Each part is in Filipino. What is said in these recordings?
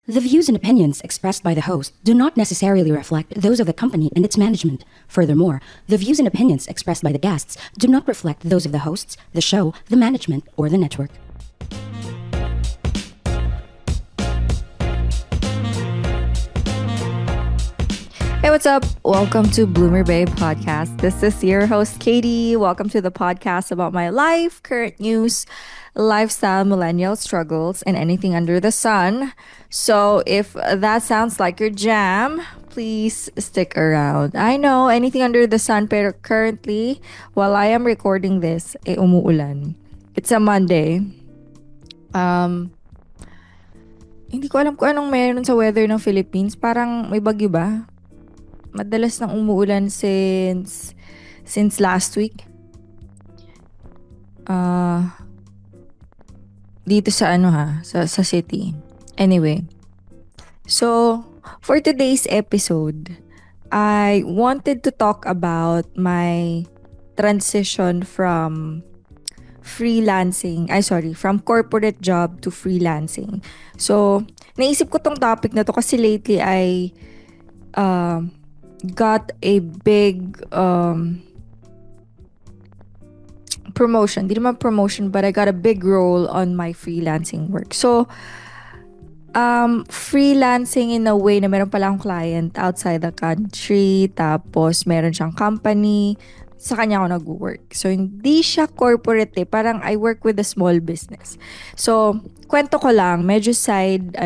The views and opinions expressed by the host do not necessarily reflect those of the company and its management. Furthermore, the views and opinions expressed by the guests do not reflect those of the hosts, the show, the management, or the network. Hey, what's up? Welcome to Bloomer Babe Podcast. This is your host, Katie. Welcome to the podcast about my life, current news, lifestyle, millennial struggles, and anything under the sun. So if that sounds like your jam, please stick around. I know, anything under the sun, pero currently, while I am recording this, umuulan. It's a Monday. Hindi ko alam kung anong meron sa weather ng Philippines. Parang may bagyo ba? Madalas nang umuulan since last week. Dito sa sa city. Anyway. So, for today's episode, I wanted to talk about my transition from from corporate job to freelancing. So, naisip ko tong topic na to kasi lately I got a big promotion. Di naman promotion, but I got a big role on my freelancing work. So, freelancing in a way na meron pala akong client outside the country, tapos meron siyang company, sa kanya ako nag-work. So, hindi siya corporate parang I work with a small business. So, kwento ko lang, medyo side,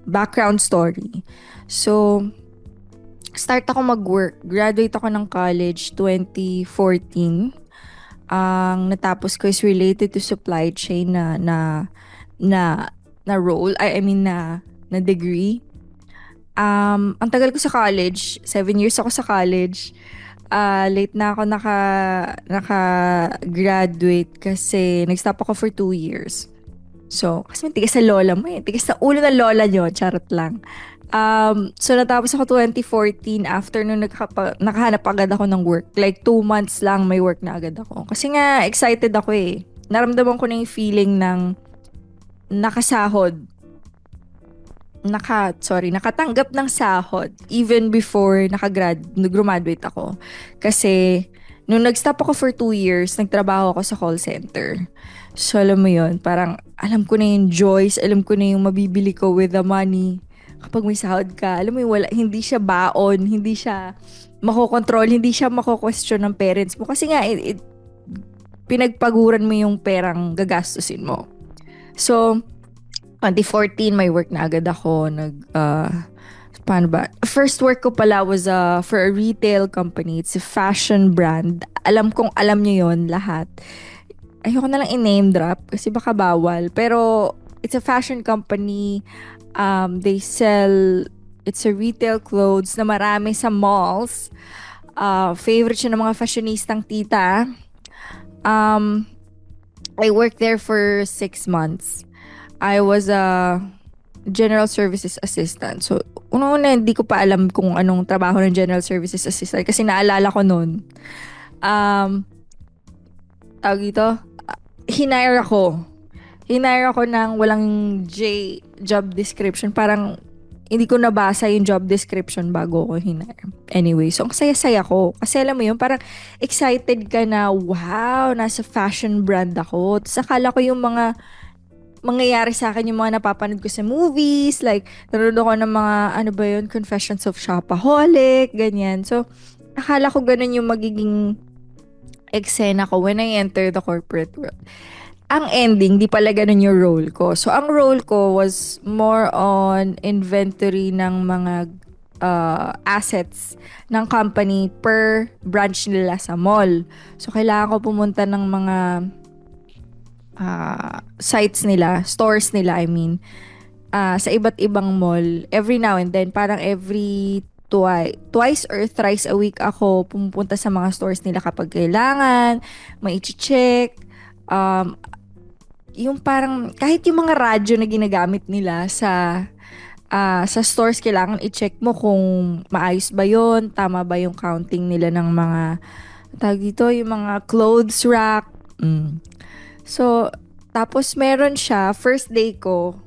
background story. So, start ako mag-work. Graduate ako ng college 2014. Ang natapos ko is related to supply chain na role. Na degree. Ang tagal ko sa college. 7 years ako sa college. Late na ako naka-graduate kasi nag-stop ako for 2 years. So, kasi may tigas sa lola mo tigas sa ulo ng lola nyo. Charot lang. So natapos ako 2014 after nung nakahanap agad ako ng work. Like 2 months lang may work na agad ako. Kasi nga excited ako Naramdaman ko na yung feeling ng nakasahod. Nakatanggap ng sahod even before nag-graduate ako. Kasi nung nag-stop ako for 2 years, nagtrabaho ako sa call center. So alam mo yun, parang alam ko na yung joys, alam ko na yung mabibili ko with the money. Kapag may sahod ka, alam mo yung hindi siya baon, hindi siya makokontrol, hindi siya mako-question ng parents mo. Kasi nga, pinagpaguran mo yung perang gagastusin mo. So, 2014, may work na agad ako. Paano ba? First work ko pala was for a retail company. It's a fashion brand. Alam kong alam nyo yon lahat. Ayoko na lang i-name drop kasi baka bawal. Pero, it's a fashion company. They sell, it's a retail clothes na marami sa malls. Favorite siya ng mga fashionistang tita. I worked there for 6 months. I was a general services assistant. So, una hindi ko pa alam kung anong trabaho ng general services assistant kasi naalala ko noon. Tawag ito, hinire ako ng walang job description. Parang hindi ko nabasa yung job description bago ko hinire. Anyway, so ang saya-saya ko. Kasi alam mo yun, parang excited ka na, wow, nasa fashion brand ako. Tapos akala ko yung mga mangyayari sa akin yung mga napapanood ko sa movies. Like, nanonood ako ng mga, Confessions of Shopaholic, ganyan. So, akala ko ganun yung magiging eksena ko when I enter the corporate world. Ang ending, di pala ganun yung role ko. So, ang role ko was more on inventory ng mga assets ng company per branch nila sa mall. So, kailangan ko pumunta ng mga sites nila, stores nila, sa iba't ibang mall. Every now and then, parang every twice or thrice a week ako pumupunta sa mga stores nila kapag kailangan, may i-check, yung parang kahit yung mga radyo na ginagamit nila sa stores, kailangan i-check mo kung maayos ba yon, tama ba yung counting nila ng mga yung mga clothes rack. So tapos meron siya, first day ko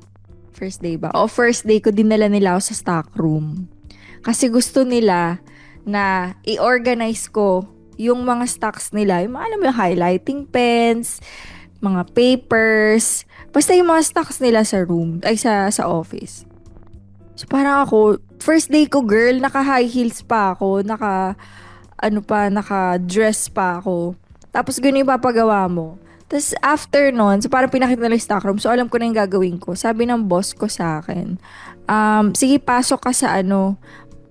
First day ba? O first day ko dinala nila ako sa stock room. Kasi gusto nila na i-organize ko yung mga stocks nila. Yung mga, alam mo, yung highlighting pens, mga papers, basta yung mga stocks nila sa room, ay sa office. So parang ako, first day ko girl, naka high heels pa ako, naka dress pa ako. Tapos ganun yung papagawa mo. Tapos after nun, so parang pinakita nila yung stock room, so alam ko na yung gagawin ko. Sabi ng boss ko sa akin, sige pasok ka sa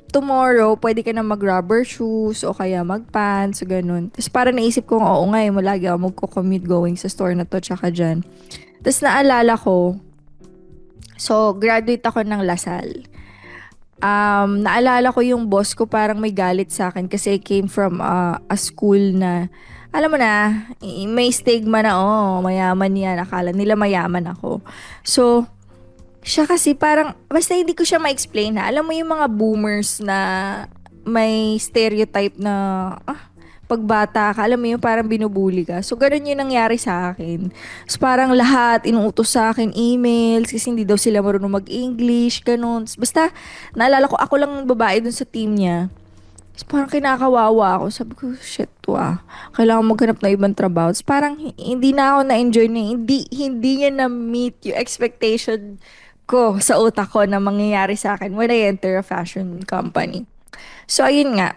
tomorrow, pwede ka na mag-rubber shoes o kaya mag-pants, so ganun. Tapos parang naisip ko, oo nga, lagi ako magko-commute going sa store na to, tsaka dyan. Tapos naalala ko, so graduate ako ng Lasal. Naalala ko yung boss ko parang may galit sa akin kasi I came from a school na, alam mo na, may stigma na, mayaman yan. Akala nila mayaman ako. So, siya kasi parang, basta hindi ko siya ma-explain na. Alam mo yung mga boomers na may stereotype na, pagbata ka, alam mo yung parang binubuli ka. So, ganun yung nangyari sa akin. So, parang lahat, inuutos sa akin emails, kasi hindi daw sila marunong mag-English, ganun. Basta, naalala ko, ako lang babae dun sa team niya. So, parang kinakawawa ako. Sabi ko, shit kailangan maghanap na ibang trabaho. So, parang hindi na ako na-enjoy niya. Hindi niya na-meet yung expectation ko sa utak ko na mangyayari sa akin when I enter a fashion company. So, ayun nga.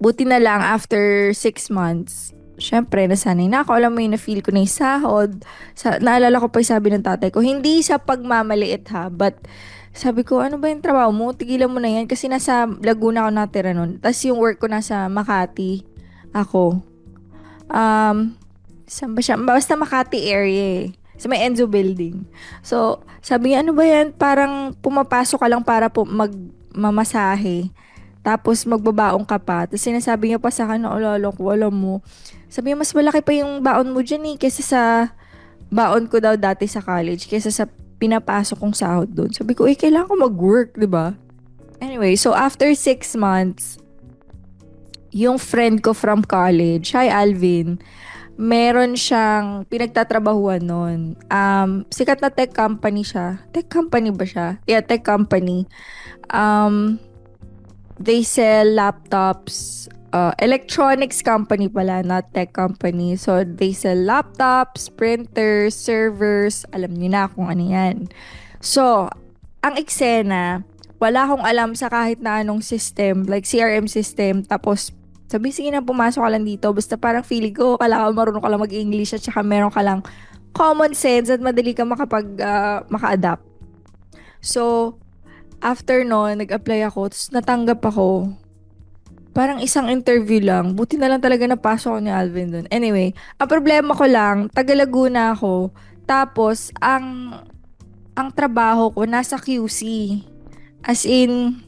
Buti na lang after 6 months, syempre, nasanay na ako. Alam mo yun, na-feel ko na yung sahod. Naalala ko pa yung sabi ng tatay ko, hindi sa pagmamaliit ha, but sabi ko, ano ba yung trabaho mo? Tigilan mo na yan. Kasi nasa Laguna ako natira nun. Tapos yung work ko nasa Makati. Ako. Saan ba siya? Basta Makati area eh. Sa may Enzo building. So, sabi niya, ano ba yan? Parang pumapasok ka lang para mamasahe. Tapos magbabaong ka pa. Tapos sinasabi niya pa sa akin, lolo ko, alam mo. Sabi niya, mas malaki pa yung baon mo dyan eh. Kesa sa baon ko daw dati sa college. Kesa sa pinapasok kong sahod doon. Sabi ko, kailangan ko mag-work, diba? Anyway, so after 6 months, yung friend ko from college, hi Alvin, meron siyang pinagtatrabahuan noon. Sikat na tech company siya. Tech company ba siya? Yeah, tech company. They sell laptops, electronics company pala, not tech company. So, they sell laptops, printers, servers, alam niyo na kung ano yan. So, ang eksena, wala akong alam sa kahit na anong system, like CRM system, tapos sabi, sige na, pumasok ka lang dito. Basta parang feeling ko, kailangan marunong ka lang mag-English at saka meron ka lang common sense at madali ka maka-adapt. So, after nun, nag-apply ako, tapos natanggap ako. Parang isang interview lang. Buti na lang talaga napasok ko ni Alvin dun. Anyway, ang problema ko lang, taga Laguna ako. Tapos, ang trabaho ko nasa QC. As in,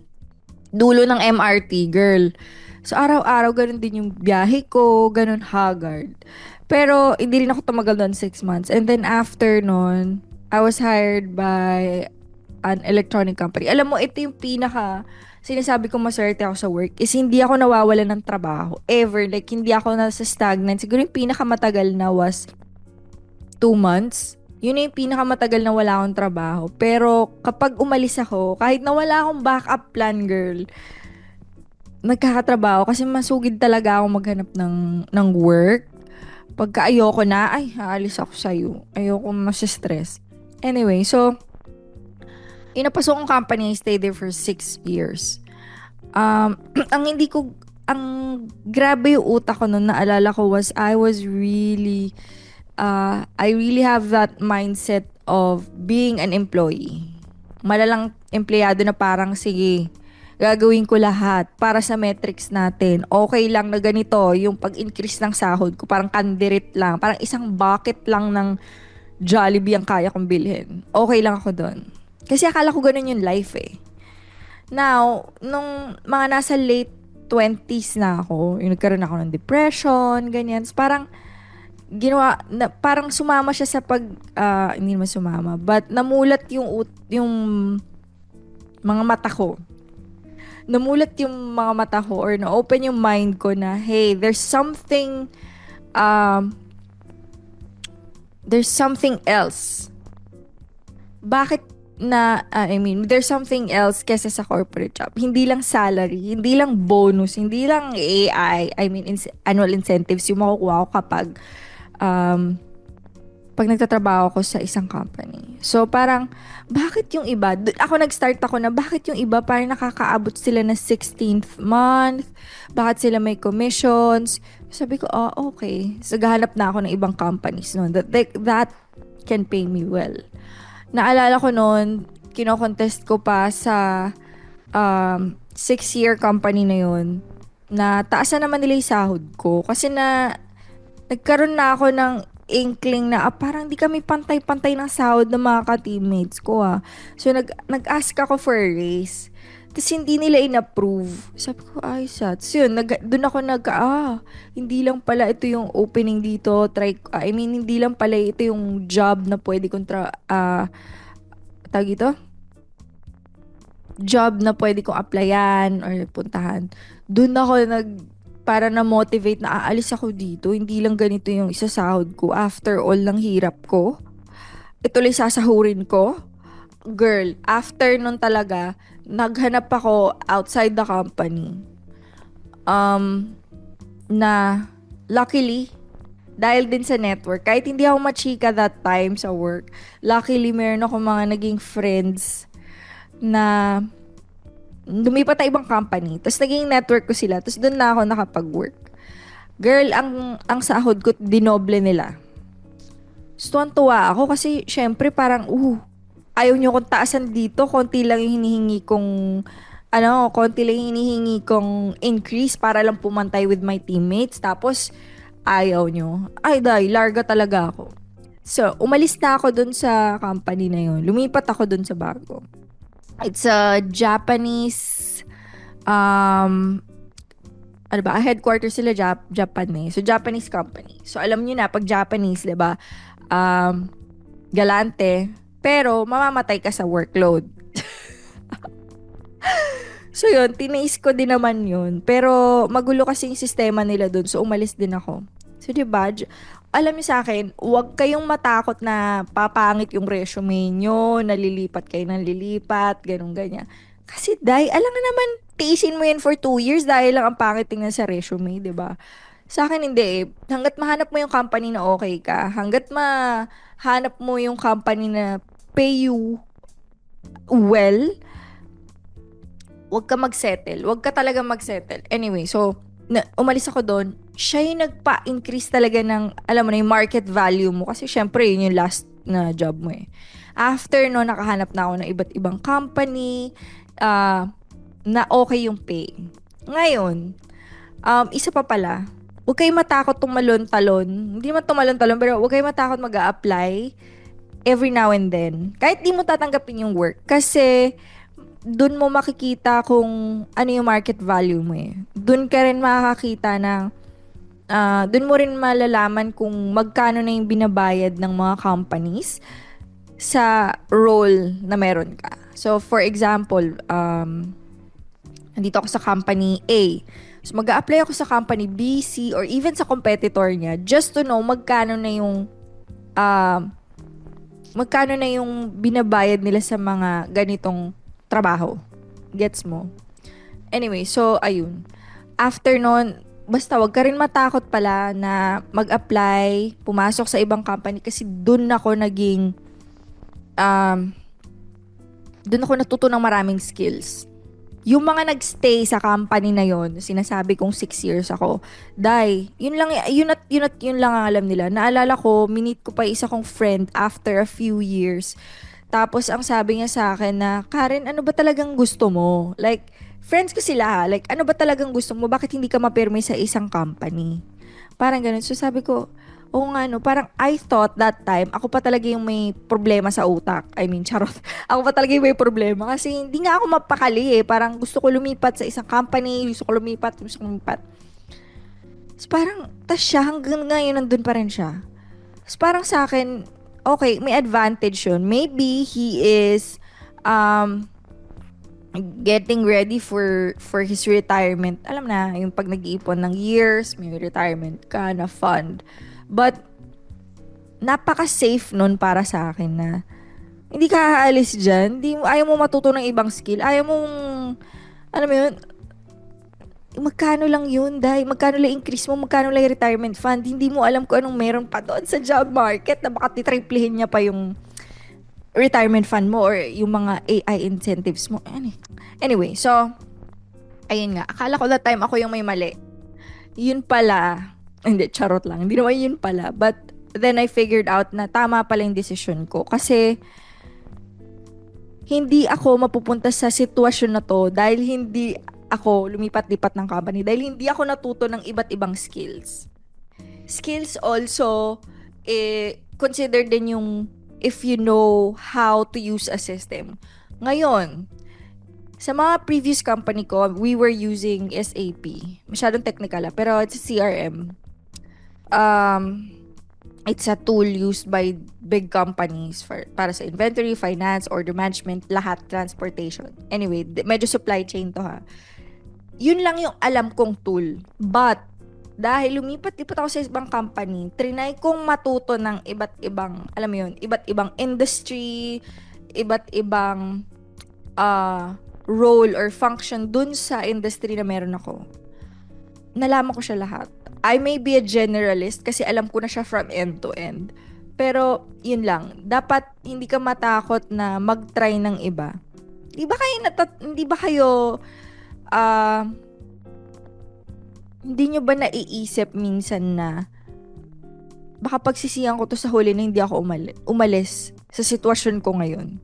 dulo ng MRT, girl. So, araw-araw, ganun din yung biyahe ko, ganun haggard. Pero, hindi rin ako tumagal doon 6 months. And then, after nun, I was hired by an electronic company. Alam mo, ito yung sinasabi ko maswerte ako sa work, is hindi ako nawawalan ng trabaho. Ever. Like, hindi ako nasa stagnant. Siguro yung pinakamatagal na was 2 months. Yun yung pinakamatagal na wala akong trabaho. Pero, kapag umalis ako, kahit na wala akong backup plan, girl, nagkakatrabaho kasi masugid talaga ako maghanap ng work. Pagka ayoko na, aalis ako sa'yo. Ayoko masistress. Anyway, so, inapasok kong company, I stayed there for 6 years. Ang grabe yung utak ko nun, naalala ko was, I really have that mindset of being an employee. Malalang empleyado na parang, sige, gagawin ko lahat para sa metrics natin. Okay lang na ganito, yung pag-increase ng sahod ko, parang kandirit lang. Parang isang bucket lang ng Jollibee ang kaya kong bilhin. Okay lang ako doon. Kasi akala ko ganun yung life eh. Now, nung mga nasa late 20s na ako, yung nagkaroon ako ng depression, ganyan. So, parang parang sumama siya sa hindi naman sumama, but namulat yung mga mata ko. Namulat yung mga mata ko or na-open yung mind ko na, hey, there's something else bakit there's something else kesa sa corporate job. Hindi lang salary, hindi lang bonus, hindi lang AI, annual incentives yung makukuha ko um, pag nagtatrabaho ko sa isang company. So, parang, bakit yung iba, nag-start ako na, bakit yung iba parang nakakaabot sila na 16th month? Bakit sila may commissions? Sabi ko, okay. So, gahanap na ako ng ibang companies noon that can pay me well. Naalala ko noon, kino-contest ko pa sa 6-year company na yun, na taasan naman nila yung sahod ko. Kasi nagkaroon na ako ng inkling na parang di kami pantay-pantay ng sahod ng mga ka-teammates ko. So, nag-ask ako for a raise. Tapos, hindi nila in-approve. Sabi ko, sats. Yun, doon ako hindi lang pala ito yung opening dito. Hindi lang pala ito yung job na pwede kong job na pwede kong applyan or puntahan. Doon ako para na-motivate na aalis ako dito. Hindi lang ganito yung isasahod ko. After all ng hirap ko, ito lang sasahurin ko. Girl, after nun talaga, naghanap ako outside the company. Na luckily, dahil din sa network, kahit hindi ako machika that time sa work, luckily meron ako mga naging friends na lumipat na ibang company. Tapos naging network ko sila. Tapos doon na ako nakapag-work. Girl, ang sahod ko, dinoble nila. So, tuwa ako kasi syempre parang, ayaw nyo kong taasan dito. Konti lang yung hinihingi kong increase para lang pumantay with my teammates. Tapos, ayaw nyo. Larga talaga ako. So, umalis na ako dun sa company na yun. Lumipat ako dun sa bago. It's a Japanese, headquarters sila Japan. So, Japanese company. So, alam nyo na, pag Japanese, diba, galante, pero mamamatay ka sa workload. So, yun, tiniis ko din naman yun. Pero, magulo kasi yung sistema nila dun, so umalis din ako. So, diba, alam niyo sa akin, huwag kayong matakot na papangit yung resume nyo, nalilipat kayo ng lilipat, ganyan. Kasi alam na naman, tiisin mo yan for 2 years dahil lang ang pangit tingnan sa resume, diba? Sa akin, hindi eh. Hanggat mahanap mo yung company na okay ka, hanggat mahanap mo yung company na pay you well, huwag ka mag-settle. Huwag ka talaga mag-settle. Anyway, so, umalis ako doon. Siya yung nagpa-increase talaga ng, alam mo na, yung market value mo. Kasi syempre, yun yung last na job mo eh. After no, nakahanap na ako ng iba't ibang company na okay yung pay. Ngayon, isa pa pala, huwag kayo matakot tumalon-talon. Hindi man tumalon-talon, pero huwag kayo matakot mag-a-apply every now and then. Kahit di mo tatanggapin yung work. Kasi, doon mo makikita kung ano yung market value mo eh. Doon ka rin makakakita ng doon mo rin malalaman kung magkano na yung binabayad ng mga companies sa role na meron ka. So, for example, nandito ako sa company A. So, mag-a-apply ako sa company B, C, or even sa competitor niya just to know magkano na yung binabayad nila sa mga ganitong trabaho. Gets mo? Anyway, so, ayun. After nun, basta wag ka rin matakot pala na mag-apply, pumasok sa ibang company kasi doon ako natuto ng maraming skills. Yung mga nagstay sa company na yon, sinasabi kong 6 years ako. Yun lang ang alam nila. Naalala ko, minit ko pa isa kong friend after a few years. Tapos, ang sabi niya sa akin na, Karen, ano ba talagang gusto mo? Like, friends ko sila, like, ano ba talagang gusto mo? Bakit hindi ka mapirme sa isang company? Parang ganun. So, sabi ko, oo nga, no. Parang, I thought that time, ako pa talaga yung may problema sa utak. Charot. Ako pa talaga yung may problema. Kasi, hindi nga ako mapakali eh. Parang, gusto ko lumipat sa isang company, gusto ko lumipat. So, parang, tas siya, hanggang ngayon, nandun pa rin siya. So, parang sa akin, okay, may advantage yun. Maybe he is getting ready for his retirement. Alam na, yung pag nag-iipon ng years, may retirement ka na fund. But, napaka-safe nun para sa akin na Hindi ka aalis dyan. Ayaw mo matuto ng ibang skill. Ayaw mong, alam mo yun, magkano lang yun, dahil magkano lang increase mo, magkano lang yung retirement fund. Hindi mo alam kung anong meron pa doon sa job market na baka titriplehin niya pa yung retirement fund mo or yung mga AI incentives mo. Anyway, so, ayun nga. Akala ko that time ako yung may mali. Yun pala, hindi, charot lang. Hindi naman yun pala. But then I figured out na tama pala yung decision ko. Kasi, hindi ako mapupunta sa sitwasyon na to dahil hindi ako lumipat-lipat ng company. Dahil hindi ako natuto ng iba't ibang skills. Skills also, consider din yung if you know how to use a system. Ngayon, sa mga previous company ko, we were using SAP. Masyadong technical pero it's a CRM. It's a tool used by big companies para sa inventory, finance, order management, lahat, transportation. Anyway, medyo supply chain to ha. Yun lang yung alam kong tool. But, dahil lumipat-lipat ako sa ibang company, trinay kong matuto ng iba't ibang, alam mo yun, iba't ibang industry, iba't ibang role or function dun sa industry na meron ako. Nalaman ko siya lahat. I may be a generalist kasi alam ko na siya from end to end. Pero, yun lang. Dapat hindi ka matakot na mag-try ng iba. Hindi ba kayo hindi nyo ba naiisip minsan na baka pagsisihan ko to sa huli na hindi ako umalis sa sitwasyon ko ngayon?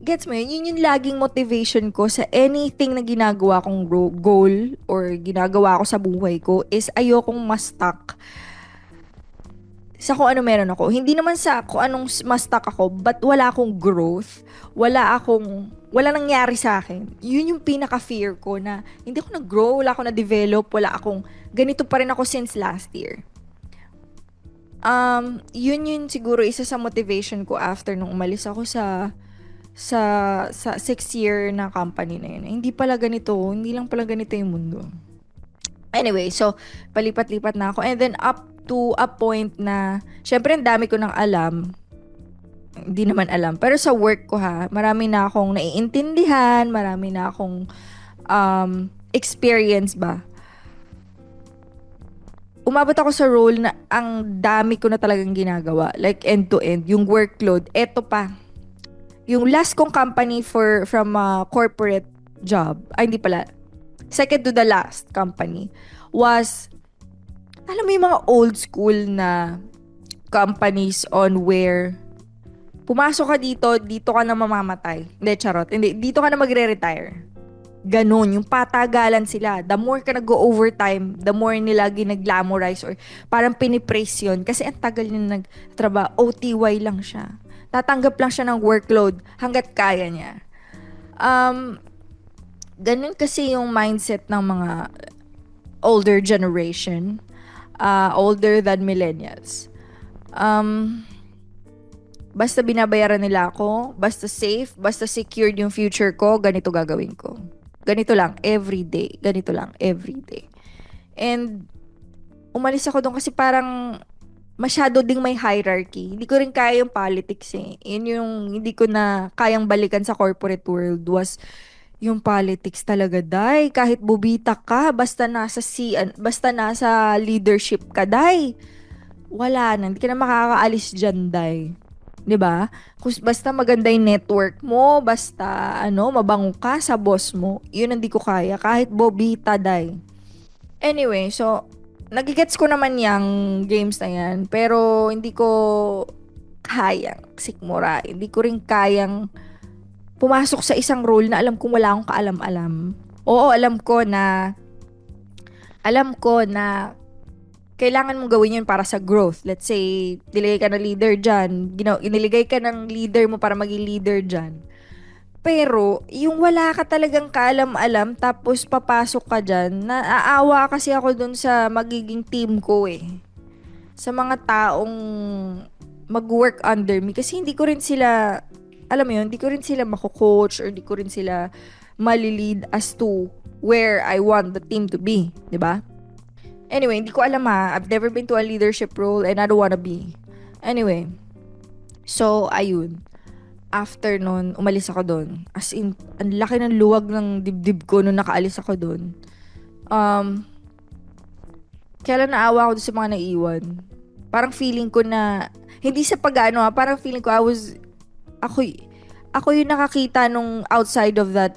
Gets mo yun? Yun yung laging motivation ko sa anything na ginagawa kong goal or ginagawa ko sa buhay ko is ayokong ma-stuck sa kung ano meron ako. Hindi naman sa kung anong ma-stuck ako, but wala akong growth. Wala nangyari sa akin. Yun yung pinaka-fear ko na hindi ako nag-grow, wala akong na-develop, wala akong, ganito pa rin ako since last year. Yun siguro isa sa motivation ko after nung umalis ako sa 6-year na company na yun. Hindi lang pala ganito yung mundo. Anyway, so, palipat-lipat na ako. And then, up to a point na, syempre, ang dami ko nang alam. Hindi naman alam. Pero sa work ko marami na akong naiintindihan, marami na akong experience ba. Umabot ako sa role na ang dami ko na talagang ginagawa. Like, end-to-end. Yung workload. Eto pa. Yung last kong company from a corporate job, hindi pala, second to the last company, was, alam mo yung mga old school na companies on where, pumasok ka dito ka na mamamatay. Hindi, charot. Hindi, dito ka na magre-retire. Ganon, yung patagalan sila. The more ka nag-go-overtime, the more nila ginag-glamorize or parang pinipraise yun. Kasi ang tagal nila nagtrabaho, OTY lang siya. Tatanggap lang siya ng workload hanggat kaya niya. Ganun kasi yung mindset ng mga older generation, older than millennials. Basta binabayaran nila ako, basta safe, basta secured yung future ko, ganito gagawin ko. Ganito lang, everyday. Ganito lang, everyday. And, umalis ako doon kasi parang masyado ding may hierarchy. Hindi ko rin kaya yung politics eh. Yun yung hindi ko na kayang balikan sa corporate world was yung politics talaga, day. Kahit bubita ka, basta nasa leadership ka, day. Wala na. Hindi ka na makakaalis dyan, day. 'Di ba? Basta maganda yung network mo, basta mabango ka sa boss mo, yun hindi ko kaya kahit bobita day. Anyway, so nagigets ko naman yung games na yan, pero hindi ko kayang sikmura. Hindi ko rin kayang pumasok sa isang role na alam kong wala akong kaalam-alam. Oo, alam ko na kailangan mong gawin yun para sa growth. Let's say, niligay ka ng leader dyan. Iniligay ka ng leader mo para maging leader dyan. Pero, yung wala ka talagang kaalam-alam, tapos papasok ka dyan, naaawa kasi ako dun sa magiging team ko eh. Sa mga taong mag-work under me. Kasi hindi ko rin sila, alam mo yun, hindi ko rin sila mako-coach or hindi ko rin sila malilid as to where I want the team to be. Diba? Anyway, hindi ko alam I've never been to a leadership role and I don't wanna be. Anyway. So, ayun. after nun, umalis ako doon. As in, ang laki ng luwag ng dibdib ko nung nakaalis ako doon. Kaya lang naawa ako doon sa mga naiwan. Parang feeling ko na, hindi sa pag-ano parang feeling ko ako yung nakakita nung outside of that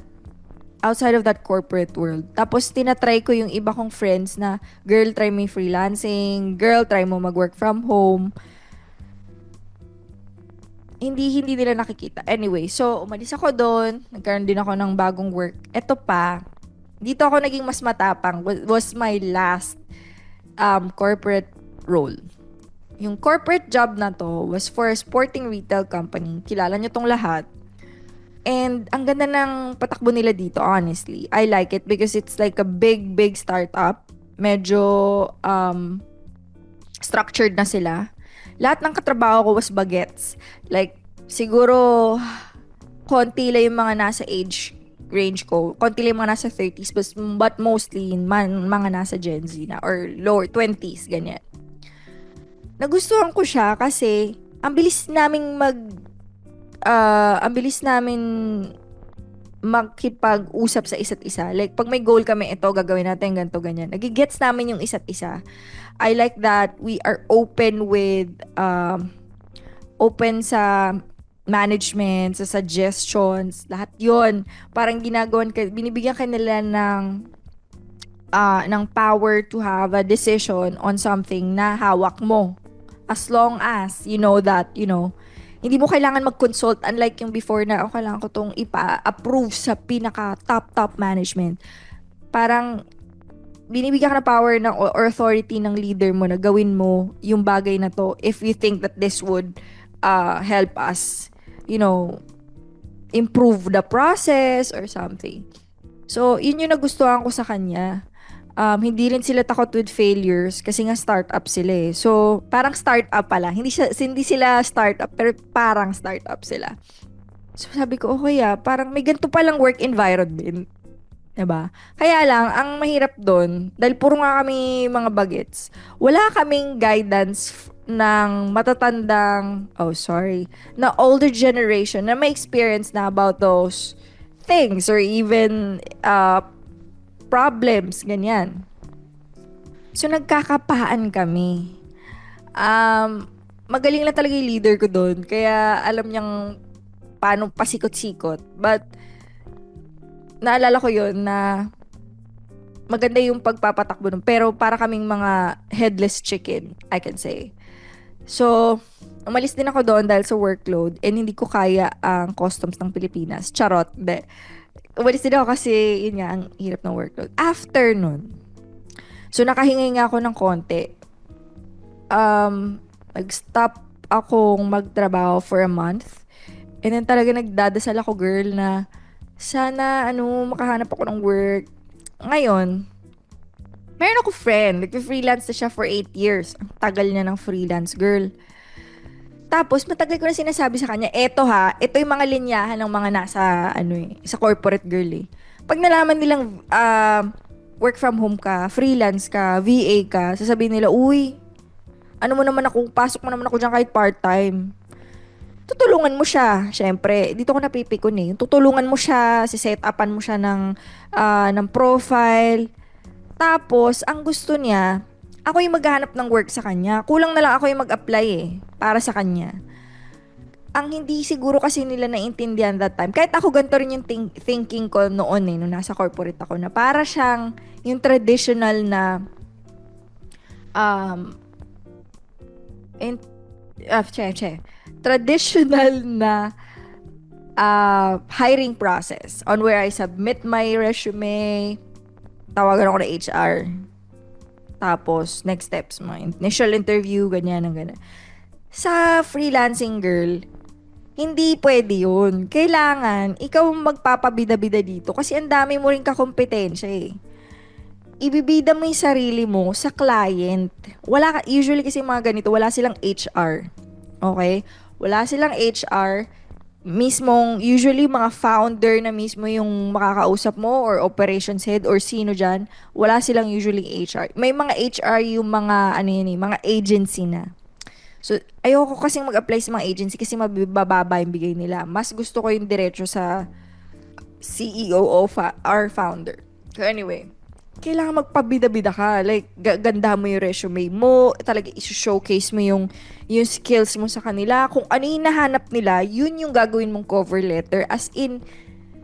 corporate world. Tapos tinatry ko yung iba kong friends na, girl, try mo yung freelancing, girl, try mo mag-work from home. Hindi nila nakikita. Anyway, so umalis ako doon, nagkaroon din ako ng bagong work. Eto pa, dito ako naging mas matapang. Was my last corporate role. Yung corporate job na to was for a sporting retail company. Kilala nyo tong lahat. And ang ganda ng patakbo nila dito, honestly. I like it because it's like a big startup. Medyo structured na sila. Lahat ng katrabaho ko was bagets. Like, siguro, konti lang yung mga nasa age range ko. Konti lang yung mga nasa 30s, but mostly mga nasa Gen Z na or lower 20s, ganyan. Nagustuhan ko siya kasi ang bilis namin makipag-usap sa isa't isa. Like, pag may goal kami, ito, gagawin natin, ganito, ganyan. Nagigets namin yung isa't isa. I like that we are open sa management, sa suggestions, lahat yon. Parang binibigyan ka nila ng power to have a decision on something na hawak mo. As long as you know that, hindi mo kailangan mag-consult, unlike yung before na, kailangan ko tong ipa-approve sa pinaka top management. Parang, binibigyan ka ng power or authority ng leader mo na gawin mo yung bagay na to if you think that this would help us, improve the process or something. So, yun yung nagustuhan ko sa kanya. Hindi rin sila takot with failures kasi nga startup sila eh. So, parang startup pala. Hindi sila startup, pero parang startup sila. So, sabi ko, okay parang may ganito palang work environment. Diba? Kaya lang, ang mahirap doon, dahil puro nga kami mga bagets, wala kaming guidance ng matatandang, na older generation na may experience na about those things or even problems, ganyan. So, nagkakapaan kami. Magaling lang talaga yung leader ko doon. Kaya, alam niyang paano pasikot-sikot. But, naalala ko yun na maganda yung pagpapatakbo nun. Pero, para kaming mga headless chicken, I can say. So, umalis din ako doon dahil sa workload and hindi ko kaya ang customs ng Pilipinas. Charot. Umalis din ako kasi yun nga, ang hirap ng workload. After nun, so nakahingay nga ako ng konti. Nag-stop akong magtrabaho for a month. And then talaga nagdadasal ako, girl, na sana, makahanap ako ng work. Ngayon, meron ako friend. Nag-freelance na siya for 8 years. Ang tagal niya ng freelance, girl. Tapos, matagal ko na sinasabi sa kanya, ito yung mga linyahan ng mga nasa, sa corporate girl eh. Pag nalaman nilang work from home ka, freelance ka, VA ka, sasabihin nila, uy, pasok mo naman ako dyan kahit part-time. Tutulungan mo siya, syempre. Dito ko napipikon eh. Tutulungan mo siya, set-upan mo siya ng profile. Tapos, ang gusto niya, ako yung maghahanap ng work sa kanya. Kulang na lang ako yung mag-apply para sa kanya. Ang hindi siguro kasi nila naintindihan that time. Kahit ako ganito rin yung thinking ko noon nung nasa corporate ako na para siyang yung traditional na traditional na hiring process on where I submit my resume, tawagan ako ng HR. Tapos, next steps mo. Initial interview, ganyan. Sa freelancing, girl, hindi pwede yun. Kailangan, ikaw magpapabida-bida dito kasi ang dami mo rin kakompetensya eh. Ibibida mo yung sarili mo sa client. Usually kasi mga ganito, wala silang HR. Okay? Wala silang HR. Usually mga founder na mismo yung makakausap mo or operations head or sino dyan, wala silang usually HR. May mga HR yung mga, mga agency na. So, ayoko kasing mag-apply sa mga agency kasi mabababa yung bigay nila. Mas gusto ko yung diretso sa CEO o our founder. So anyway, kailangan magpabida-bida ka. Like, ganda mo yung resume mo. Talaga, isu-showcase mo yung skills mo sa kanila. Kung ano yung nahanap nila, yun yung gagawin mong cover letter. As in,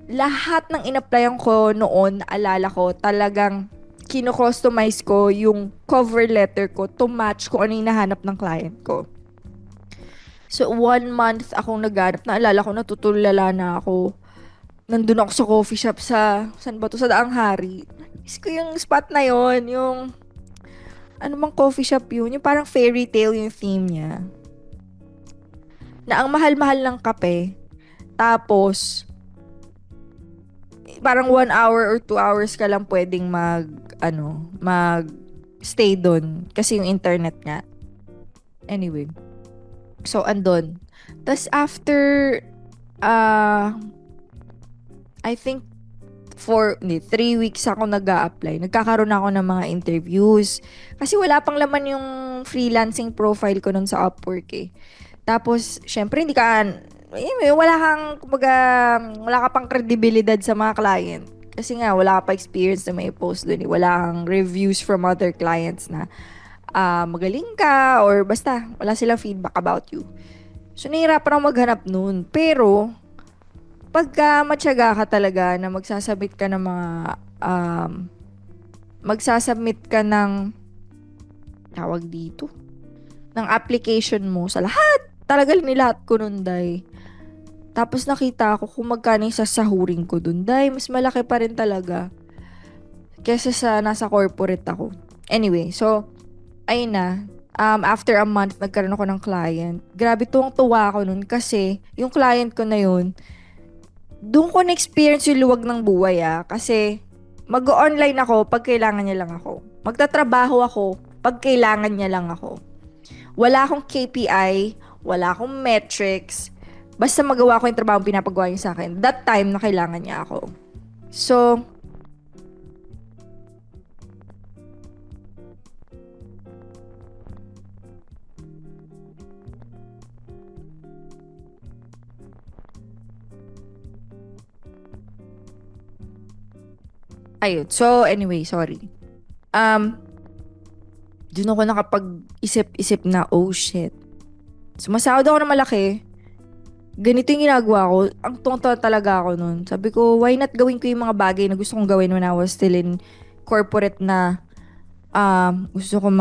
lahat ng in-applyan ko noon, alala ko, talagang kino-customize ko yung cover letter ko to match kung ano yung nahanap ng client ko. So, 1 month akong naghanap. Naalala ko, natutulala na ako. Nandun ako sa coffee shop saan ba to? Sa Daang Hari. Miss ko yung spot na yon, yung, ano bang coffee shop yun? Yung parang fairy tale yung theme niya. Na ang mahal-mahal ng kape. Tapos, parang 1 hour or 2 hours ka lang pwedeng stay doon. Kasi yung internet nga. Anyway. So, andun. Tapos, after, I think, 3 weeks ako nag-a-apply. Nagkakaroon ako ng mga interviews. Kasi wala pang laman yung freelancing profile ko nun sa Upwork eh. Tapos, syempre, wala ka pang kredibilidad sa mga client. Kasi nga, wala ka pa experience na may post dun eh. Wala kang reviews from other clients na magaling ka or basta, wala silang feedback about you. So, nahihirapan ako maghanap nun. Pero, pagka matyaga ka talaga na magsasubmit ka ng tawag dito, ng application mo sa lahat. Talaga nilahat ko nun, day. Tapos nakita ko kung magkano yung sasahurin ko dun, day. Mas malaki pa rin talaga kesa sa nasa corporate ako. Anyway, so, ayun na. After a month, nagkaroon ako ng client. Grabe, tuwang-tuwa ako nun kasi yung client ko na yun, doon ko na-experience yung luwag ng buhay kasi mag-online ako pag kailangan niya lang ako. Magtatrabaho ako pag kailangan niya lang ako. Wala akong KPI, wala akong metrics, basta magawa ko yung trabaho pinapagawa niya sa akin. That time na kailangan niya ako. So, ayun. So, anyway, sorry. Doon ako nakapag-isip-isip na, oh shit. Sumasahod ako ng malaki. Ganito yung ginagawa ko. Ang tungtong talaga ako nun. Sabi ko, why not gawin ko yung mga bagay na gusto kong gawin when I was still in corporate na gusto ko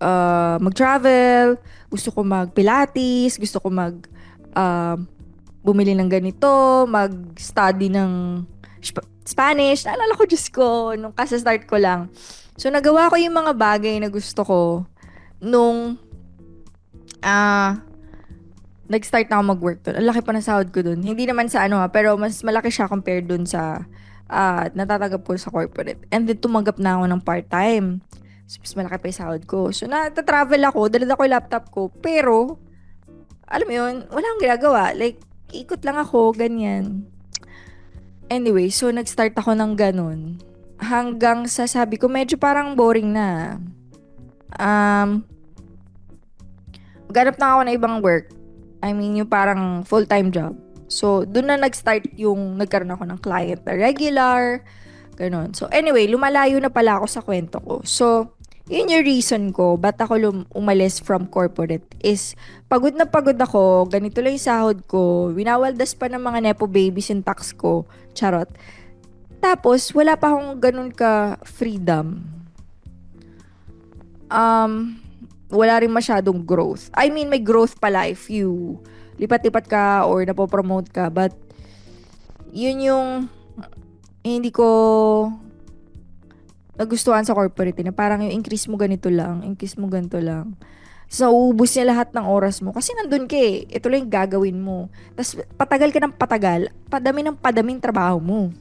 mag-travel, gusto ko mag-pilates, gusto ko bumili ng ganito, mag-study ng Spanish. Naalala ko, Diyos ko, nung kasa-start ko lang. So, nagawa ko yung mga bagay na gusto ko nung nag-start na ako mag-work doon. Ang laki pa ng sahod ko doon. Hindi naman sa pero mas malaki siya compared doon sa natatanggap ko sa corporate. And then, tumanggap na ako ng part-time. So, mas malaki pa yung sahod ko. So, nata-travel ako, dala ko yung laptop ko. Pero, alam mo yun, wala akong ginagawa. Like, ikot lang ako, ganyan. Anyway, so nag-start ako ng ganun. Hanggang sa sabi ko, medyo parang boring na. Maghanap na ako ng ibang work. I mean, yung parang full-time job. So, doon na nag-start yung nagkaroon ako ng client na regular. Ganun. So, anyway, lumalayo na pala ako sa kwento ko. So, yun yung reason ko ba't ako umalis from corporate is pagod na pagod ako, ganito lang yung sahod ko, winawaldas pa ng mga nepo babies yung tax ko, charot. Tapos, wala pa akong ganun ka freedom. Wala rin masyadong growth. I mean, may growth pala if you lipat-lipat ka or napopromote ka, but yun yung hindi ko nagustuhan sa corporate na parang yung increase mo ganito lang, increase mo ganito lang. So, uubos niya lahat ng oras mo. Kasi nandun ka eh. Ito lang yung gagawin mo. Tapos, patagal ka ng patagal. Padami ng padaming trabaho mo.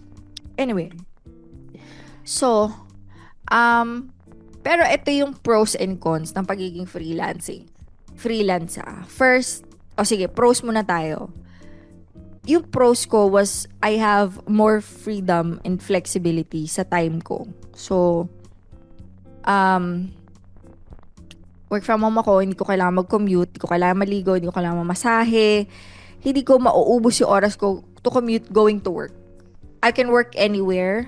Anyway. So, pero ito yung pros and cons ng pagiging freelancing. First, sige, pros muna tayo. Yung pros ko was I have more freedom and flexibility sa time ko. So, work from home ako, hindi ko kailangan mag-commute, hindi ko kailangan maligo, hindi ko kailangan mamasahe, hindi ko mauubos yung oras ko to commute going to work. I can work anywhere.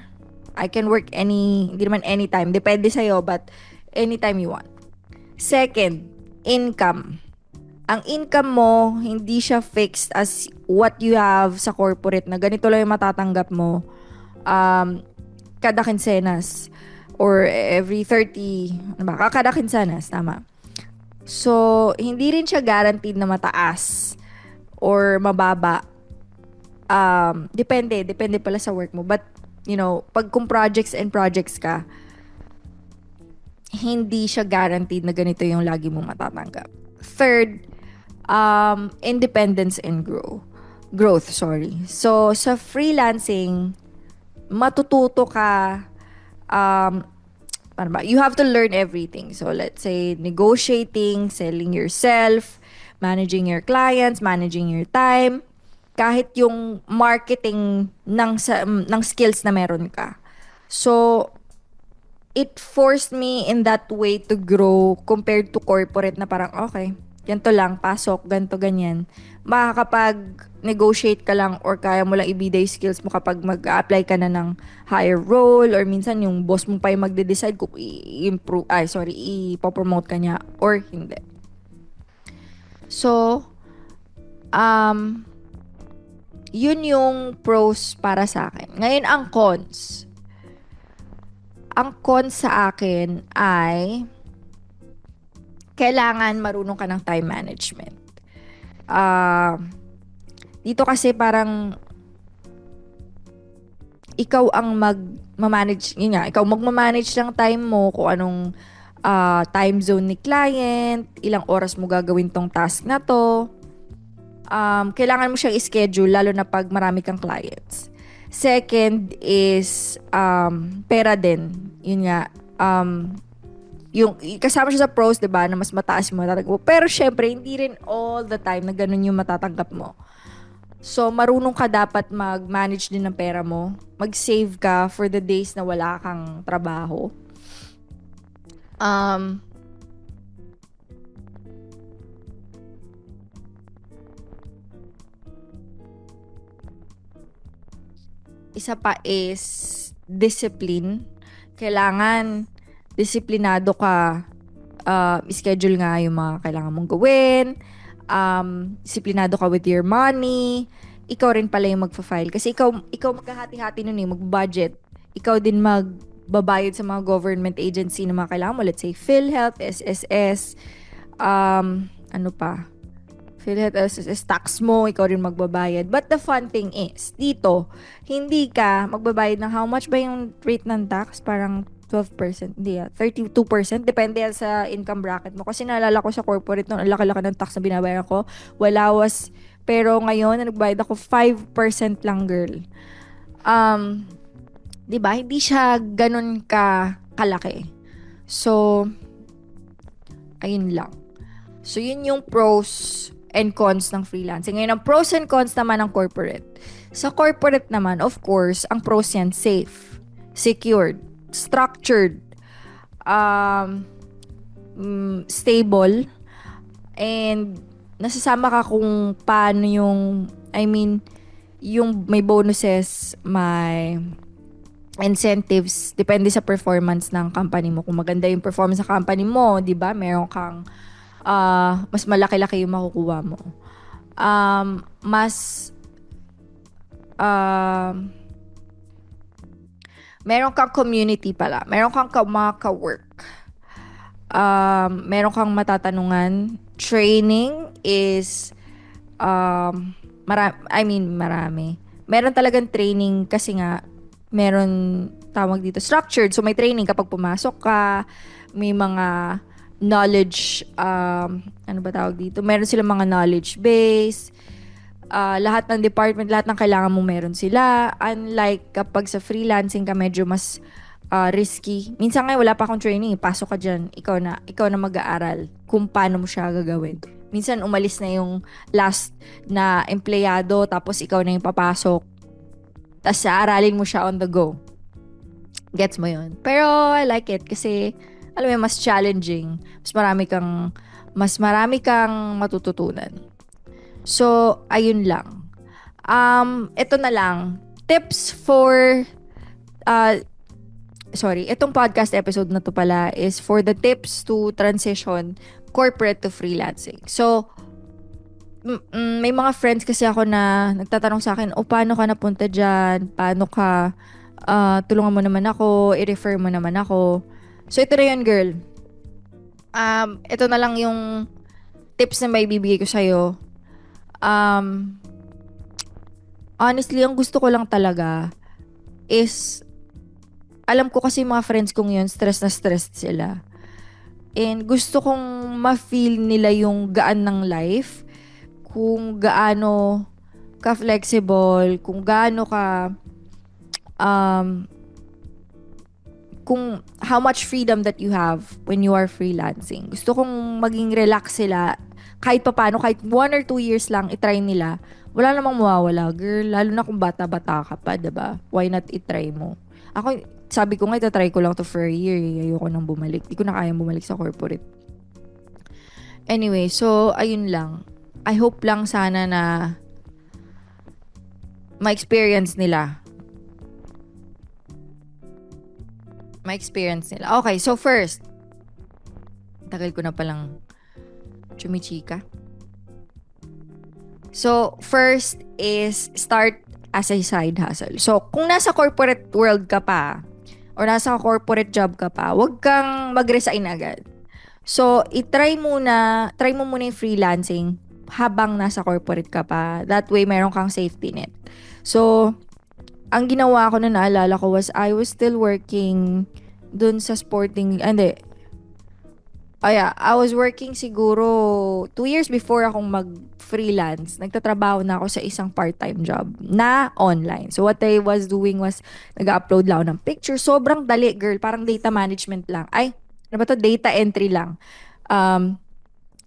I can work hindi naman anytime. Depende sa'yo, but anytime you want. Second, income. Ang income mo, hindi siya fixed as what you have sa corporate na ganito lang yung matatanggap mo kada kinsenas or every 30, kada kinsenas, tama. So, hindi rin siya guaranteed na mataas or mababa. Depende pala sa work mo. But, pag kung projects ka, hindi siya guaranteed na ganito yung lagi mong matatanggap. Third, independence and growth. So, sa freelancing, matututo ka, you have to learn everything. So, let's say, negotiating, selling yourself, managing your clients, managing your time, kahit yung marketing ng skills na meron ka. So, it forced me in that way to grow compared to corporate na parang, okay, ganito lang, pasok, ganito, ganyan. Makakapag-negotiate ka lang or kaya mo lang ibida yung skills mo kapag mag-apply ka na ng higher role or minsan yung boss mo pa yung magde-decide kung ipopromote ka niya or hindi. So, yun yung pros para sa akin. Ngayon, ang cons. Ang cons sa akin ay kailangan marunong ka ng time management. Dito kasi parang ikaw ang mag-manage, ikaw magmamanage ng time mo kung anong time zone ni client, ilang oras mo gagawin tong task na to. Kailangan mo siyang i-schedule lalo na pag marami kang clients. Second is pera din. Yun nga, yung kasama siya sa pros, 'di ba, na mas mataas yung matatanggap mo. Pero syempre, hindi rin all the time na ganun yung matatanggap mo. So, marunong ka dapat mag-manage din ng pera mo. Mag-save ka for the days na wala kang trabaho. Isa pa is discipline. Kailangan disiplinado ka. Schedule nga yung mga kailangan mong gawin. Disiplinado ka with your money. Ikaw rin pala yung magfa-file. Kasi ikaw maghahati-hati nun mag-budget. Ikaw din magbabayad sa mga government agency na mga kailangan mo. Let's say PhilHealth, SSS, PhilHealth, SSS, tax mo, ikaw rin magbabayad. But the fun thing is, dito, hindi ka magbabayad ng how much ba yung rate ng tax? Parang 12%, hindi 32%. Depende yan sa income bracket mo. Kasi naalala ko sa corporate noon, ang laki-laki ng tax na binabayaran ko. Pero ngayon, nagbayad ako 5% lang, girl. Diba? Hindi siya ganun kalaki. So, ayun lang. So, yun yung pros and cons ng freelancing. Ngayon, ang pros and cons naman ng corporate. Sa corporate naman, of course, ang pros yan, safe, secured, structured, stable, and nasasama ka kung paano yung may bonuses, may incentives, depende sa performance ng company mo. Kung maganda yung performance sa company mo, di ba, meron kang mas malaki-laki yung makukuha mo. Meron kang community pala. Meron kang mga ka-work. Meron kang matatanungan. Training is marami. Meron talagang training kasi nga meron tawag dito structured. So may training kapag pumasok ka, may mga knowledge, tawag dito? Meron silang mga knowledge base. Lahat ng department, lahat ng kailangan mo meron sila. Unlike kapag sa freelancing ka, medyo mas risky. Minsan nga wala pa akong training, pasok ka dyan, ikaw na mag-aaral kung paano mo siya gagawin. Minsan umalis na yung last na empleyado, tapos ikaw na yung papasok. Tapos aralin mo siya on the go. Gets mo yun? Pero I like it kasi alam mo, mas challenging. Mas marami kang matututunan. So, ayun lang. Ito na lang. Tips for, itong podcast episode na to pala is for the tips to transition corporate to freelancing. So, may mga friends kasi ako na nagtatanong sa akin, paano ka napunta dyan? Paano ka, tulungan mo naman ako, i-refer mo naman ako. So, ito na yun, girl. Ito na lang yung tips na may bibigay ko sa'yo. Honestly, ang gusto ko lang talaga is, alam ko kasi mga friends kong yun, stress na stress sila. And gusto kong ma-feel nila yung gaan ng life, kung gaano ka flexible, kung gaano ka kung how much freedom that you have when you are freelancing. Gusto kong maging relax sila kahit papaano, kahit 1 or 2 years lang i-try nila. Wala namang mawawala, girl, lalo na kung bata-bata ka pa, 'di ba? Why not i-try mo? Ako, sabi ko nga, ita-try ko lang to for a year. Ayoko nang bumalik. Di ko na kayang bumalik sa corporate. Anyway, so, ayun lang. I hope lang sana na ma-experience nila. Okay, so first, tagal ko na palang chumichika. So, first is start as a side hustle. So, kung nasa corporate world ka pa, or nasa corporate job ka pa, huwag kang mag-resign agad. So, try mo muna yung freelancing habang nasa corporate ka pa. That way, meron kang safety net. So, ang ginawa ko na naalala ko was I was still working dun sa sporting, I was working siguro 2 years before akong mag-freelance. Nagtatrabaho na ako sa isang part-time job na online. So, what I was doing was nag-upload lang ako ng picture. Sobrang dali, girl. Parang data management lang. Data entry lang.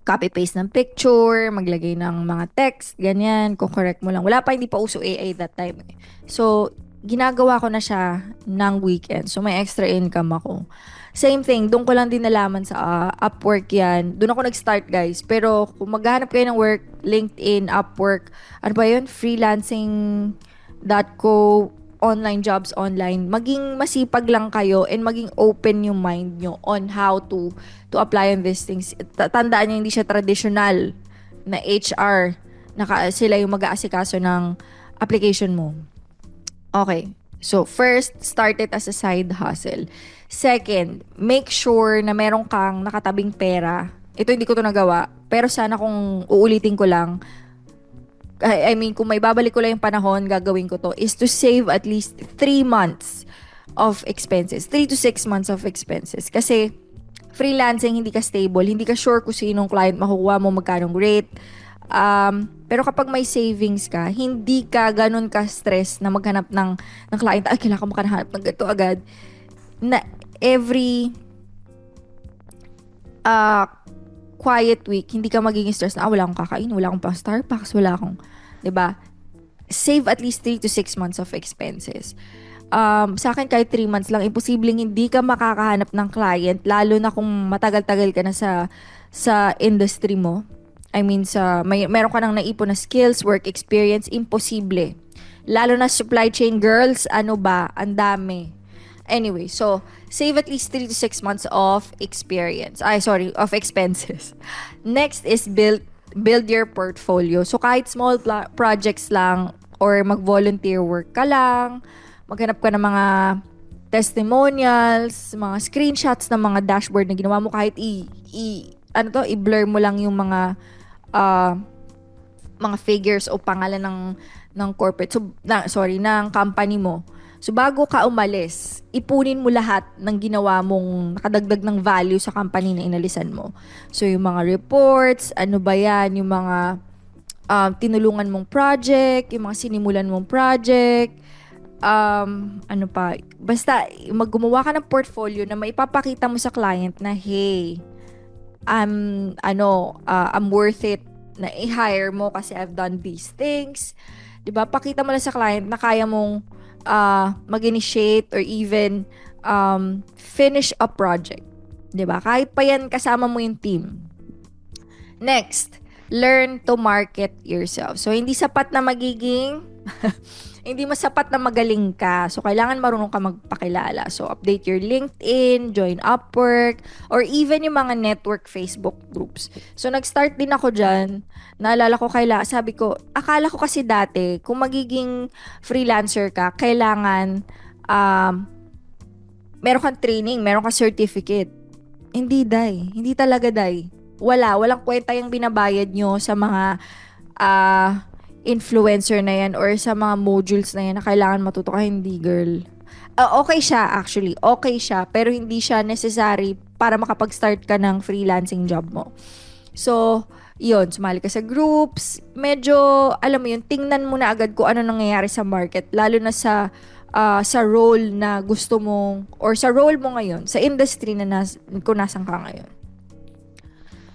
Copy-paste ng picture, maglagay ng mga text, ganyan, kung correct mo lang. Hindi pa uso AI that time. So, ginagawa ko na siya ng weekend. So, may extra income ako. Same thing, doon ko lang din nalaman sa Upwork yan. Doon ako nag-start, guys. Pero, kung maghanap kayo ng work, LinkedIn, Upwork, freelancing.co, online jobs online, maging masipag lang kayo and maging open yung mind nyo on how to apply on these things. Tandaan nyo, hindi siya traditional na HR sila yung mag-aasikaso ng application mo. Okay. So, first, start it as a side hustle. Second, make sure na meron kang nakatabing pera. Ito hindi ko to nagawa, pero sana kung uulitin ko lang, kung may babalik ko lang yung panahon, gagawin ko to, is to save at least 3 months of expenses. 3 to 6 months of expenses. Kasi, freelancing, hindi ka stable. Hindi ka sure kung sinong client makukuha mo, magkanong rate. Pero kapag may savings ka, hindi ka ganun ka-stress na maghanap ng client. Kailangan ka makahanap ng ganito agad. Na every quiet week, hindi ka magiging stress na, wala akong kakain, wala akong pang Starbucks, wala akong, 'di ba? Save at least 3 to 6 months of expenses. Sa akin, kahit 3 months lang, imposibleng hindi ka makakahanap ng client, lalo na kung matagal-tagal ka na sa industry mo. Meron ka nang naipon na skills, work experience, imposible. Lalo na supply chain, girls, ang dami. Anyway, so, save at least 3 to 6 months of of expenses. Next is build your portfolio. So, kahit small projects lang or mag-volunteer work ka lang, maghanap ka ng mga testimonials, mga screenshots ng mga dashboard na ginawa mo, kahit i-blur mo lang yung mga figures o pangalan ng corporate, ng company mo. So, bago ka umalis, ipunin mo lahat ng ginawa mong nakadagdag ng value sa company na inalisan mo. So, yung mga reports, yung mga tinulungan mong project, yung mga sinimulan mong project, basta, gumawa ka ng portfolio na maipapakita mo sa client na, hey, I'm worth it na i-hire mo kasi I've done these things. Diba? Pakita mo lang sa client na kaya mong mag-initiate or even finish a project. 'Di ba? Kahit pa yan kasama mo yung team. Next, learn to market yourself. So, hindi sapat na magiging hindi mas sapat na magaling ka. So, kailangan marunong ka magpakilala. So, update your LinkedIn, join Upwork, or even yung mga network Facebook groups. So, nag-start din ako dyan. Naalala ko, sabi ko, akala ko kasi dati, kung magiging freelancer ka, kailangan meron kang training, meron kang certificate. Hindi, day. Hindi talaga, day. Walang kwenta yung binabayad nyo sa mga influencer na yan or sa mga modules na yan na kailangan matuto ka. Hindi, girl. Okay siya, actually. Okay siya, pero hindi siya necessary para makapag-start ka ng freelancing job mo. So, yun, sumali ka sa groups. Medyo, alam mo yun, tingnan mo na agad kung ano nangyayari sa market, lalo na sa role na gusto mong, or sa role mo ngayon, sa industry na kung nasan ka ngayon.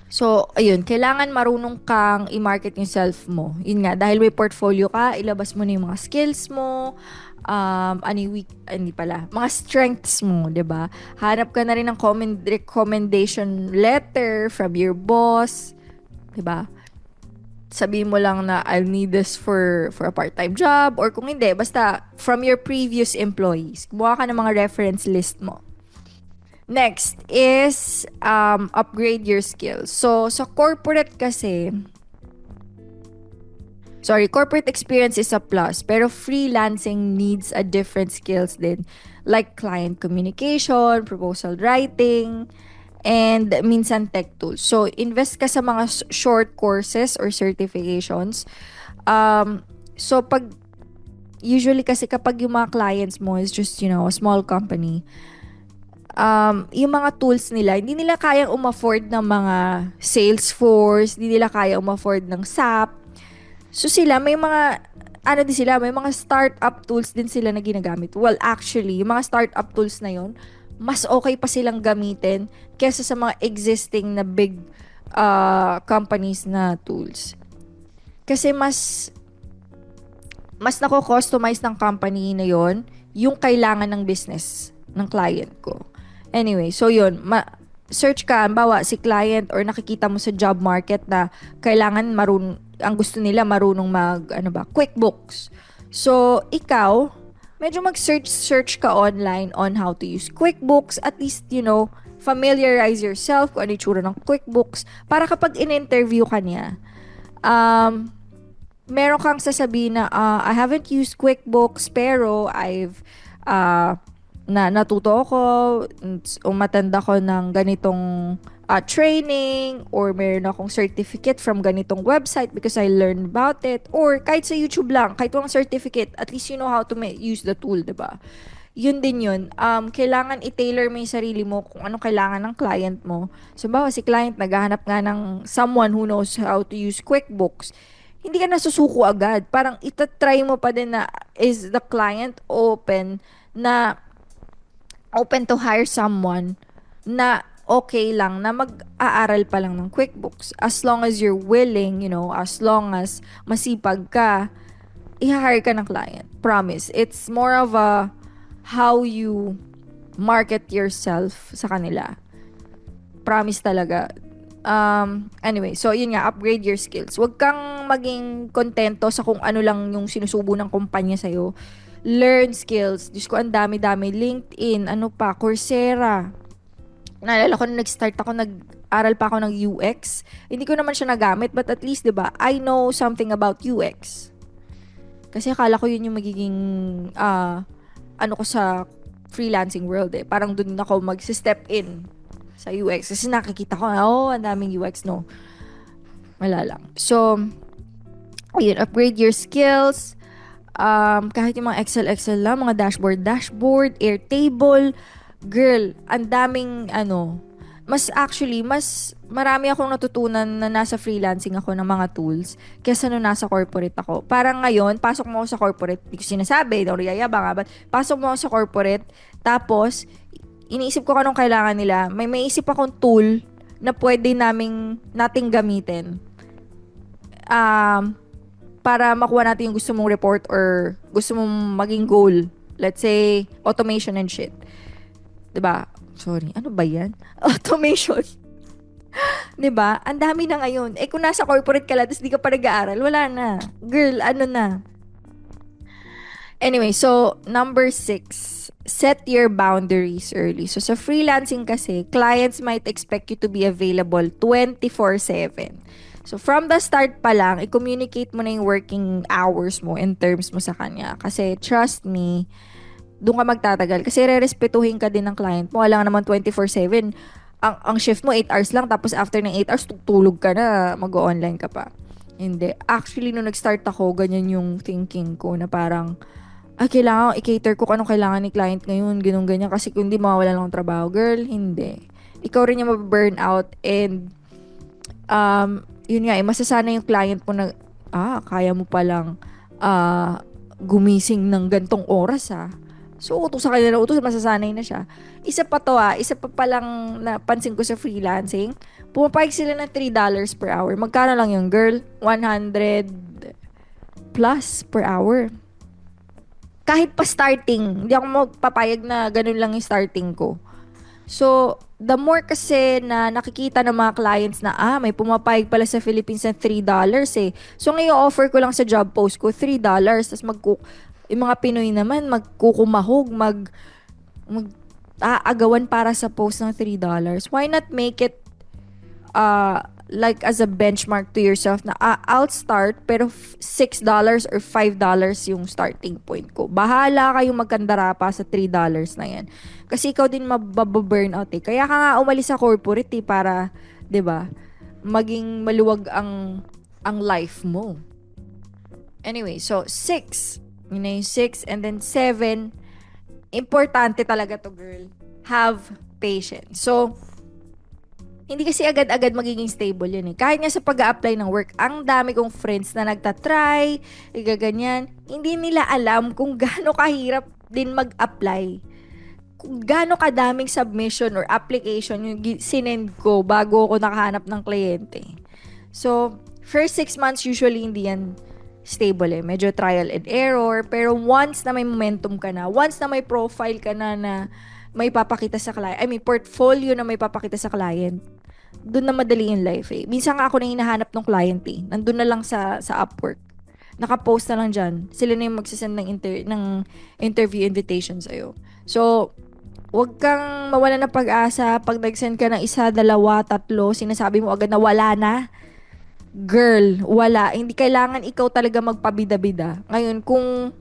So, ayun, kailangan marunong kang i-market yung self mo. Yun nga, dahil may portfolio ka, ilabas mo na yung mga skills mo, mga strengths mo, 'di ba? Hanap ka na rin ng recommendation letter from your boss, 'di ba? Sabihin mo lang na I'll need this for a part-time job, or kung hindi, basta from your previous employees. Buha ka ng mga reference list mo. Next is upgrade your skills. So, sa corporate kasi, corporate experience is a plus, pero freelancing needs a different skills din. Like client communication, proposal writing, and minsan tech tools. So, invest ka sa mga short courses or certifications. So, usually kasi kapag yung mga clients mo is just, a small company, yung mga tools nila, hindi nila kayang umafford ng mga Salesforce, hindi nila kaya umafford ng SAP. So sila, may mga startup tools din sila na ginagamit. Well, actually, yung mga startup tools na yon, mas okay pa silang gamitin kesa sa mga existing na big companies na tools. Kasi mas nako-customize ng company na yon yung kailangan ng business ng client ko. Anyway, so yun, search ka, bawa si client or nakikita mo sa job market na kailangan ang gusto nila marunong QuickBooks. So, ikaw, medyo mag-search ka online on how to use QuickBooks, at least, familiarize yourself kung ano yung tsura ng QuickBooks para kapag in-interview ka niya, meron kang sasabihin na, I haven't used QuickBooks, pero I've natuto ako, umatanda ko ng ganitong training, or meron akong certificate from ganitong website because I learned about it, or kahit sa YouTube lang, kahit walang certificate, at least you know how to use the tool, diba? Yun din yun. Kailangan i-tailor mo yung sarili mo kung anong kailangan ng client mo. So, bawa si client naghahanap nga ng someone who knows how to use QuickBooks, hindi ka nasusuko agad. Parang itatry mo pa din na, is the client open to hire someone na okay lang na mag-aaral pa lang ng QuickBooks. As long as you're willing, as long as masipag ka, i-hire ka ng client. Promise. It's more of how you market yourself sa kanila. Promise talaga. Anyway, so yun nga, upgrade your skills. Huwag kang maging kontento sa kung ano lang yung sinusubo ng kumpanya sa'yo. Learn skills. Diyos ko, ang dami-dami. LinkedIn, Coursera. Naalala ko na nag-start ako, nag-aral pa ako ng UX. Hindi ko naman siya nagamit, but at least, diba, I know something about UX. Kasi akala ko yun yung magiging, ko sa freelancing world eh. Parang dun ako mag-step in sa UX. Kasi nakikita ko, ang daming UX, no. Wala lang. So, ayun, upgrade your skills. Kahit yung mga Excel lang, mga dashboard, Airtable, girl, ang daming mas marami akong natutunan na nasa freelancing ako ng mga tools kesa nung nasa corporate ako. Parang ngayon, pasok mo ako sa corporate, hindi ko sinasabi, daw riyayabang, but pasok mo ako sa corporate, tapos iniisip ko anong kailangan nila. May maisip akong tool na pwede nating gamitin. Para makuha natin yung gusto mong report or gusto mong maging goal. Let's say, automation and shit. Diba? Sorry, ano ba yan? Automation. 'Di ba? Ang dami na ngayon. Kung nasa corporate ka lang, tapos di ka pa nag-aaral, wala na. Girl, ano na? Anyway, so, number 6, set your boundaries early. So, sa freelancing kasi, clients might expect you to be available 24/7. So, from the start pa lang, i-communicate mo na yung working hours mo and terms mo sa kanya. Kasi, trust me, doon ka magtatagal. Kasi, re-respetuhin ka din ng client mo. Wala naman 24/7. Ang shift mo, 8 hours lang. Tapos, after ng 8 hours, tutulog ka na. Mag-online ka pa. Hindi. Actually, nung nag-start ako, ganyan yung thinking ko na parang, kailangan i-cater ko kung anong kailangan ni client ngayon, ganyan. Kasi kung hindi, mawawala lang ang trabaho. Girl, hindi. Ikaw rin yung maburn out and, yun nga, masasanay yung client mo na, kaya mo palang gumising ng gantong oras, So, utos sa kanya na utos, masasanay na siya. Isa pa palang napansin ko sa freelancing, pumapayag sila ng $3 per hour. Magkano lang yung girl? 100 plus per hour. Kahit pa starting, hindi ako magpapayag na ganun lang yung starting ko. So, the more kasi na nakikita ng mga clients na, may pumapayag pala sa Philippines ng $3 So, ngayon offer ko lang sa job post ko, $3. Tapos yung mga Pinoy naman, magkukumahog, agawan para sa post ng $3. Why not make it like as a benchmark to yourself na I'll start pero $6 or $5 yung starting point ko. Bahala kayong magkandara pa sa $3 na yan. Kasi ikaw din mababurnout Kaya ka nga umalis sa corporate para, 'di ba? Maging maluwag ang life mo. Anyway, so 6. Yun na yung 6 and then 7. Importante talaga to, girl. Have patience. So, hindi kasi agad-agad magiging stable yun Kahit nga sa pag-a-apply ng work, ang dami kong friends na nagtatry, ganyan, hindi nila alam kung gaano kahirap din mag-apply. Kung gaano kadaming submission or application yung sinend ko bago ako nakahanap ng kliyente. So, first 6 months usually hindi yan stable Medyo trial and error. Pero once na may momentum ka na, once na may profile ka na may papakita sa client, portfolio na may papakita sa client, doon na madali yung life Minsan nga ako na hinahanap ng client Nandun na lang sa Upwork. Naka-post na lang dyan. Sila na yung magsasend ng interview invitation sa'yo. So, wag kang mawala ng pag-asa. Pag nag-send ka ng 1, 2, 3, sinasabi mo agad na wala na. Girl, wala. Hindi kailangan ikaw talaga magpabida-bida. Ngayon, kung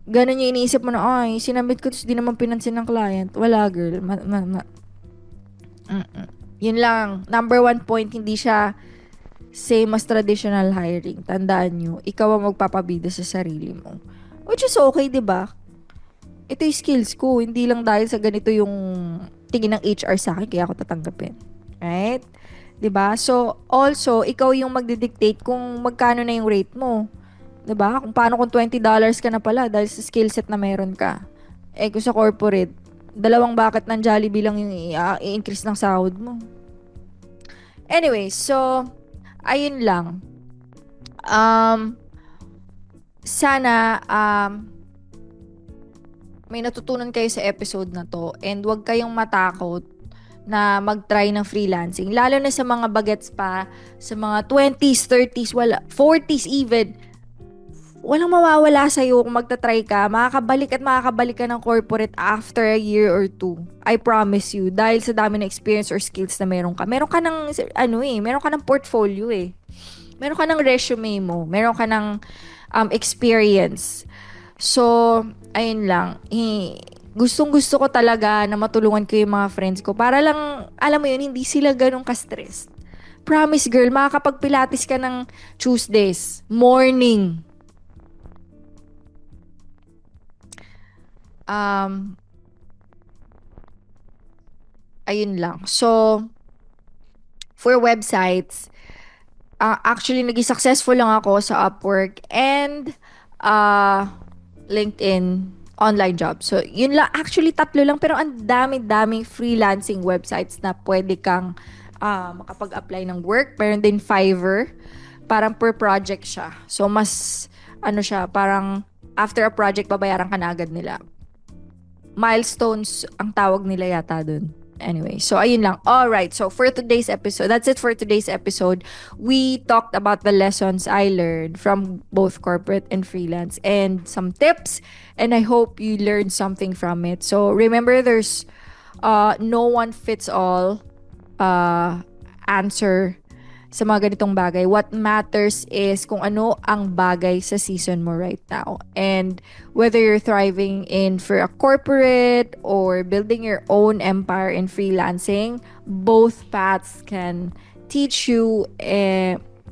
ganun yung iniisip mo na, sinabit ko, di naman pinansin ng client. Wala, girl. Yun lang. Number 1 point, hindi siya same as traditional hiring. Tandaan nyo, ikaw ang magpapabida sa sarili mo. Which is okay, diba? Ito yung skills ko. Hindi lang dahil sa ganito yung tingin ng HR sa akin, kaya ako tatanggapin. Right? Diba? So, also, ikaw yung magdidictate kung magkano na yung rate mo. Diba? Kung paano kung $20 ka na pala dahil sa skill set na meron ka. Kung sa corporate, 2 bucket ng Jollibee lang yung i-increase ng sahod mo. Anyway, so, ayun lang. Sana, may natutunan kayo sa episode na to and huwag kayong matakot na mag-try ng freelancing. Lalo na sa mga bagets pa, sa mga 20s, 30s, 40s even. Walang mawawala sa'yo kung magta-try ka. Makakabalik ka ng corporate after a year or 2. I promise you. Dahil sa dami ng experience or skills na meron ka. Meron ka ng, meron ka ng portfolio Meron ka ng resume mo. Meron ka ng experience. So, ayun lang. Gustong-gusto ko talaga na matulungan ko yung mga friends ko. Para lang, alam mo yun, hindi sila ganun ka-stressed. Promise, girl, makakapag-pilates ka ng Tuesdays. Morning. Ayun lang. So, for websites, actually, naging successful lang ako sa Upwork and LinkedIn online job. So, yun lang. Actually, 3 lang. Pero ang dami-daming freelancing websites na pwede kang makapag-apply ng work. Meron din Fiverr. Parang per project siya. So, mas, parang after a project, babayaran ka na agad nila. milestones ang tawag nila yata dun. Anyway, so ayun lang. Alright, so for today's episode, that's it for today's episode. We talked about the lessons I learned from both corporate and freelance and some tips, and I hope you learned something from it. So remember, there's no one fits all answer sa mga ganitong bagay. What matters is kung ano ang bagay sa season mo right now. And whether you're thriving for a corporate or building your own empire in freelancing, both paths can teach you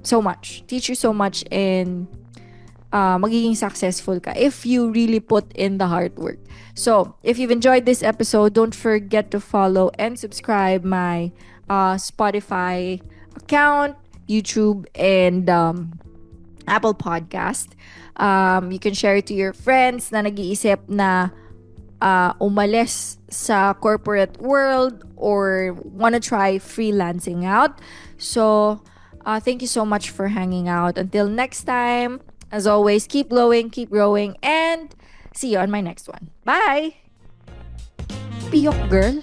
so much. Teach you so much and magiging successful ka if you really put in the hard work. So, if you've enjoyed this episode, don't forget to follow and subscribe my Spotify account, YouTube, and Apple Podcast. You can share it to your friends na nag-iisip na umalis sa corporate world or wanna try freelancing out. So, thank you so much for hanging out. Until next time, as always, keep glowing, keep growing, and see you on my next one. Bye! Piyok girl.